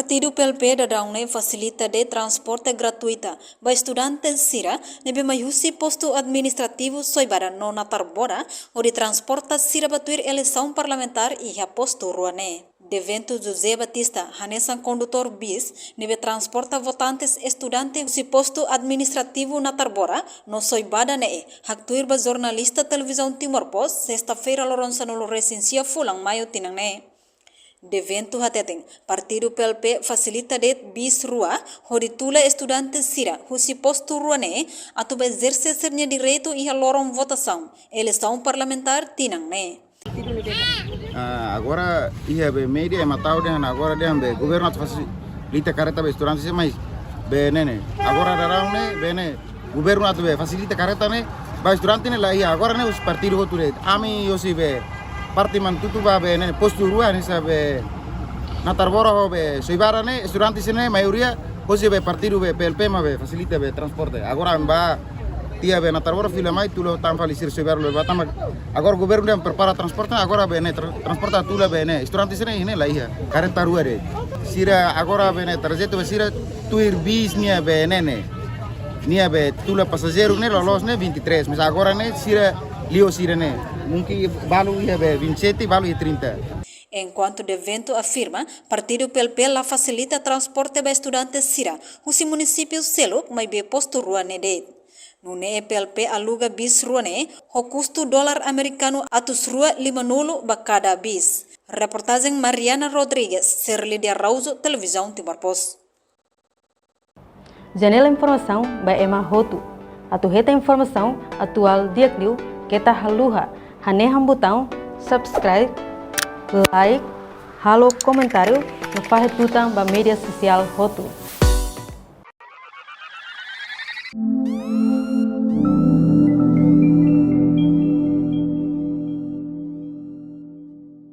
Partido PLP dadaune facilita de transporte gratuita para estudantes sira nebe mayusi posto administrativo soibara no natarbora o de transporta sira batuir eleição parlamentar e a posto ruane. De evento José Batista, Hanesan condutor bis, nebe transporta votantes estudantes si posto administrativo natarbora no soibada ne haktuir ba jornalista televisão Timor Post sexta-feira loronsa no recensia fulang maio tinang ne. De evento hateteng, Partido PLP facilita de bis rua, horitula estudantes sira, husi posto rua ne, atu ba exercer direito e a lorong votação, eleição parlamentar tinang ne. Agora ia be media e matau dengan agora dia be governo facilita careta be estudantes mais be nene agora darão ne bene governo atu be facilita careta ne ba estudantes ne lá ia agora ne os partido voture ami eu se be parte man tutu ba be ne posto rua ne sabe na tarbora be soibara ne estudantes ne maioria hoje be partido be PLP ma be facilita be transporte agora ba tia be na tarbora fila mai tulo tam falisir soibara lo batam agora governo dia prepara transporte agora be ne transporta tula be ne estudantes ne lá ia careta rua re sira agora be ne trajeto be sira tuir bis nia be nene nia be tula passageiro ne lolos ne 23 mas agora ne sira lio sira ne mungkin balu ia be 27 balu ia 30. Enquanto de evento afirma, Partido PLP la facilita transporte para estudantes sira, os municípios selo mai be posto rua nedet. Nune PLP aluga bis rua ne, o custo dólar americano atus rua 50 ba cada bis. Reportagem Mariana Rodrigues, Serlidia Rauso, Televisão Timor Post. Janela informação by Emma Hotu. Atu reta informação atual diakliu kita haluha haneham botão subscribe, like, halo comentário no faz tutang ba media social Hotu.